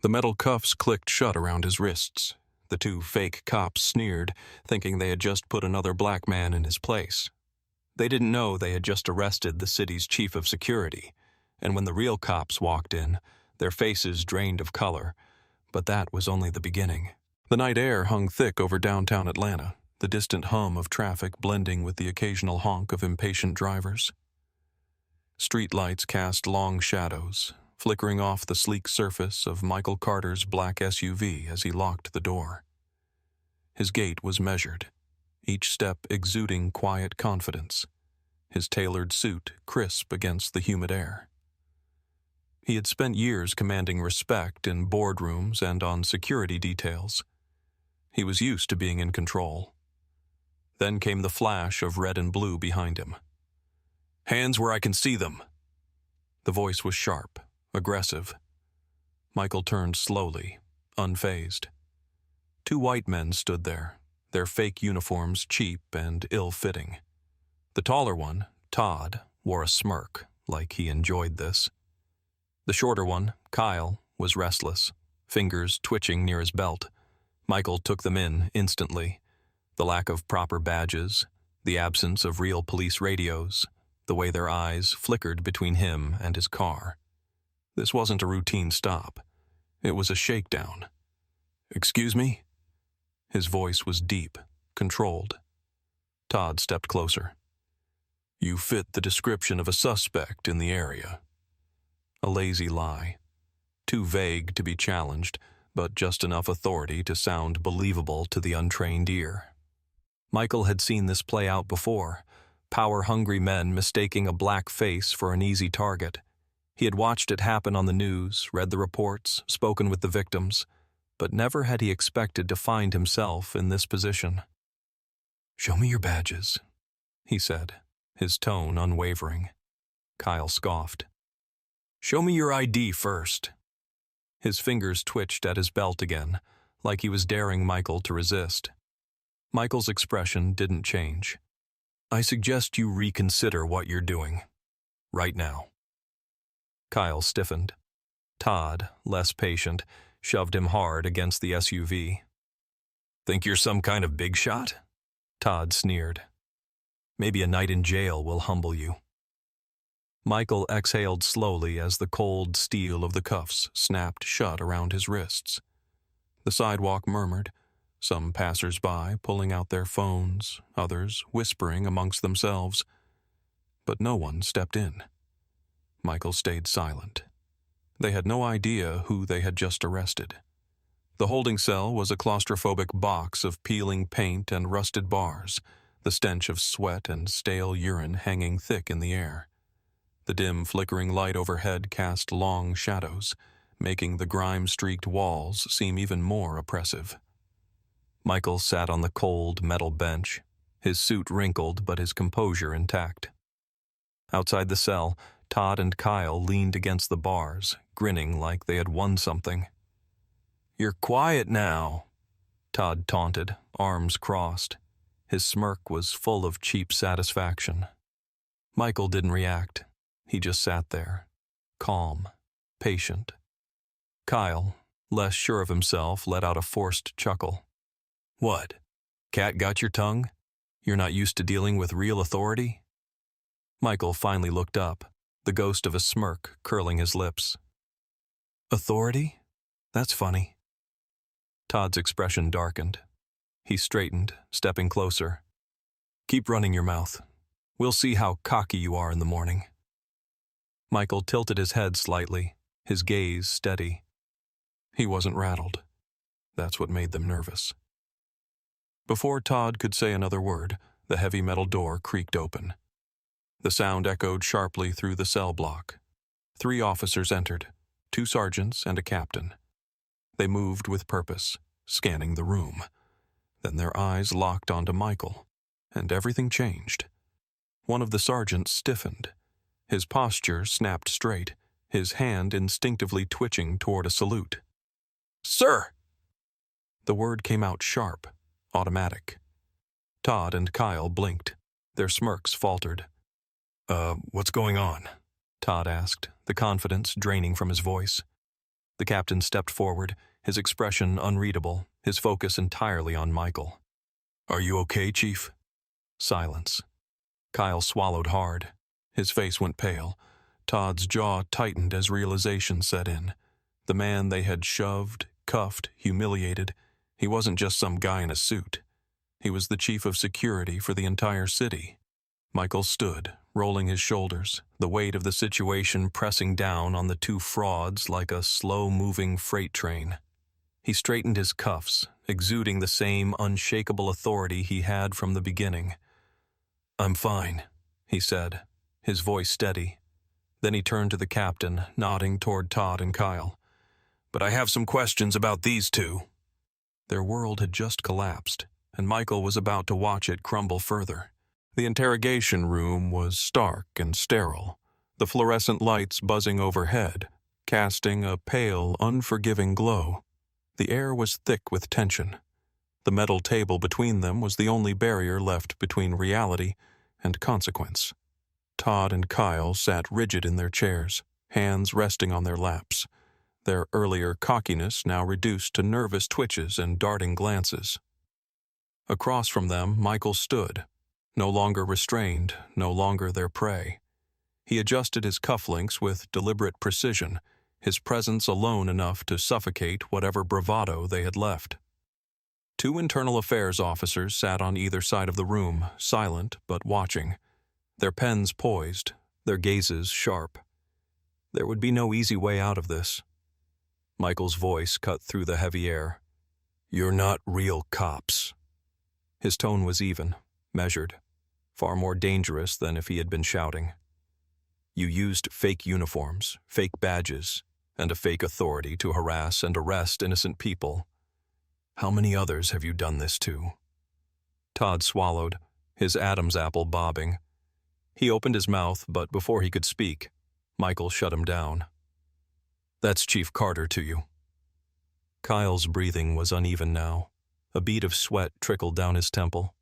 The metal cuffs clicked shut around his wrists. The two fake cops sneered, thinking they had just put another black man in his place. They didn't know they had just arrested the city's chief of security, and when the real cops walked in, their faces drained of color. But that was only the beginning. The night air hung thick over downtown Atlanta, the distant hum of traffic blending with the occasional honk of impatient drivers. Street lights cast long shadows, flickering off the sleek surface of Michael Carter's black SUV as he locked the door. His gait was measured, each step exuding quiet confidence, his tailored suit crisp against the humid air. He had spent years commanding respect in boardrooms and on security details. He was used to being in control. Then came the flash of red and blue behind him. "Hands where I can see them." The voice was sharp, aggressive. Michael turned slowly, unfazed. Two white men stood there, their fake uniforms cheap and ill-fitting. The taller one, Todd, wore a smirk, like he enjoyed this. The shorter one, Kyle, was restless, fingers twitching near his belt. Michael took them in instantly. The lack of proper badges, the absence of real police radios, the way their eyes flickered between him and his car. This wasn't a routine stop. It was a shakedown. "Excuse me?" His voice was deep, controlled. Todd stepped closer. "You fit the description of a suspect in the area." A lazy lie. Too vague to be challenged, but just enough authority to sound believable to the untrained ear. Michael had seen this play out before, power-hungry men mistaking a black face for an easy target. He had watched it happen on the news, read the reports, spoken with the victims, but never had he expected to find himself in this position. "Show me your badges," he said, his tone unwavering. Kyle scoffed. "Show me your ID first." His fingers twitched at his belt again, like he was daring Michael to resist. Michael's expression didn't change. "I suggest you reconsider what you're doing. Right now." Kyle stiffened. Todd, less patient, shoved him hard against the SUV. "Think you're some kind of big shot?" Todd sneered. "Maybe a night in jail will humble you." Michael exhaled slowly as the cold steel of the cuffs snapped shut around his wrists. The sidewalk murmured, some passers-by pulling out their phones, others whispering amongst themselves. But no one stepped in. Michael stayed silent. They had no idea who they had just arrested. The holding cell was a claustrophobic box of peeling paint and rusted bars, the stench of sweat and stale urine hanging thick in the air. The dim, flickering light overhead cast long shadows, making the grime-streaked walls seem even more oppressive. Michael sat on the cold metal bench, his suit wrinkled but his composure intact. Outside the cell, Todd and Kyle leaned against the bars, grinning like they had won something. "You're quiet now," Todd taunted, arms crossed. His smirk was full of cheap satisfaction. Michael didn't react. He just sat there, calm, patient. Kyle, less sure of himself, let out a forced chuckle. "What? Cat got your tongue? You're not used to dealing with real authority?" Michael finally looked up, the ghost of a smirk curling his lips. "Authority? That's funny." Todd's expression darkened. He straightened, stepping closer. "Keep running your mouth. We'll see how cocky you are in the morning." Michael tilted his head slightly, his gaze steady. He wasn't rattled. That's what made them nervous. Before Todd could say another word, the heavy metal door creaked open. The sound echoed sharply through the cell block. 3 officers entered, 2 sergeants and a captain. They moved with purpose, scanning the room. Then their eyes locked onto Michael, and everything changed. One of the sergeants stiffened. His posture snapped straight, his hand instinctively twitching toward a salute. "Sir!" The word came out sharp, automatic. Todd and Kyle blinked. Their smirks faltered. What's going on?" Todd asked, the confidence draining from his voice. The captain stepped forward, his expression unreadable, his focus entirely on Michael. "Are you okay, Chief?" Silence. Kyle swallowed hard. His face went pale. Todd's jaw tightened as realization set in. The man they had shoved, cuffed, humiliated, he wasn't just some guy in a suit. He was the chief of security for the entire city. Michael stood, rolling his shoulders, the weight of the situation pressing down on the two frauds like a slow-moving freight train. He straightened his cuffs, exuding the same unshakable authority he had from the beginning. "I'm fine," he said, his voice steady. Then he turned to the captain, nodding toward Todd and Kyle. "But I have some questions about these two." Their world had just collapsed, and Michael was about to watch it crumble further. The interrogation room was stark and sterile, the fluorescent lights buzzing overhead, casting a pale, unforgiving glow. The air was thick with tension. The metal table between them was the only barrier left between reality and consequence. Todd and Kyle sat rigid in their chairs, hands resting on their laps, their earlier cockiness now reduced to nervous twitches and darting glances. Across from them, Michael stood, no longer restrained, no longer their prey. He adjusted his cufflinks with deliberate precision, his presence alone enough to suffocate whatever bravado they had left. Two internal affairs officers sat on either side of the room, silent but watching, their pens poised, their gazes sharp. There would be no easy way out of this. Michael's voice cut through the heavy air. "You're not real cops." His tone was even, measured, far more dangerous than if he had been shouting. "You used fake uniforms, fake badges, and a fake authority to harass and arrest innocent people. How many others have you done this to?" Todd swallowed, his Adam's apple bobbing. He opened his mouth, but before he could speak, Michael shut him down. "That's Chief Carter to you." Kyle's breathing was uneven now. A bead of sweat trickled down his temple.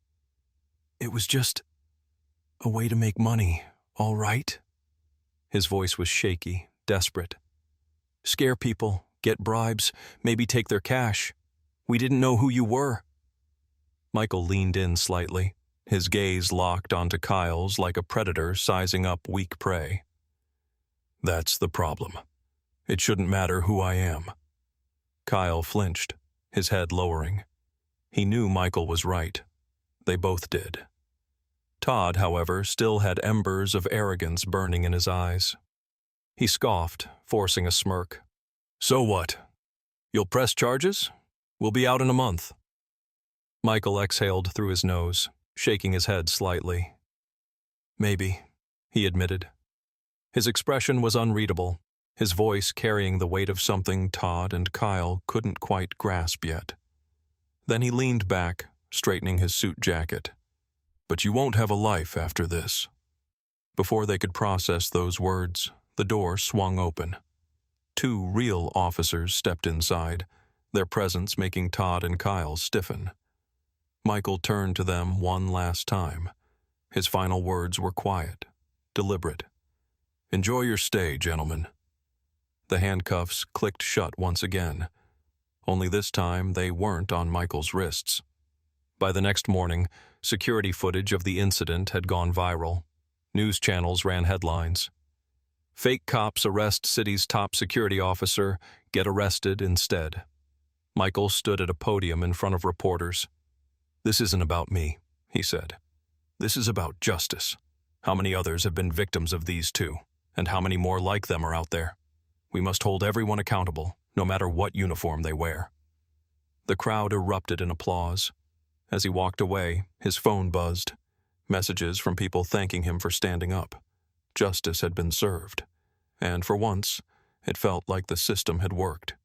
"It was just a way to make money, all right?" His voice was shaky, desperate. "Scare people, get bribes, maybe take their cash. We didn't know who you were." Michael leaned in slightly, his gaze locked onto Kyle's like a predator sizing up weak prey. "That's the problem. It shouldn't matter who I am." Kyle flinched, his head lowering. He knew Michael was right. They both did. Todd, however, still had embers of arrogance burning in his eyes. He scoffed, forcing a smirk. "So what? You'll press charges? We'll be out in a month." Michael exhaled through his nose, shaking his head slightly. "Maybe," he admitted. His expression was unreadable, his voice carrying the weight of something Todd and Kyle couldn't quite grasp yet. Then he leaned back, straightening his suit jacket. "But you won't have a life after this." Before they could process those words, the door swung open. Two real officers stepped inside, their presence making Todd and Kyle stiffen. Michael turned to them one last time. His final words were quiet, deliberate. "Enjoy your stay, gentlemen." The handcuffs clicked shut once again. Only this time they weren't on Michael's wrists. By the next morning, security footage of the incident had gone viral. News channels ran headlines. "Fake cops arrest city's top security officer, get arrested instead." Michael stood at a podium in front of reporters. "This isn't about me," he said. "This is about justice. How many others have been victims of these two, and how many more like them are out there? We must hold everyone accountable, no matter what uniform they wear." The crowd erupted in applause. As he walked away, his phone buzzed. Messages from people thanking him for standing up. Justice had been served. And for once, it felt like the system had worked.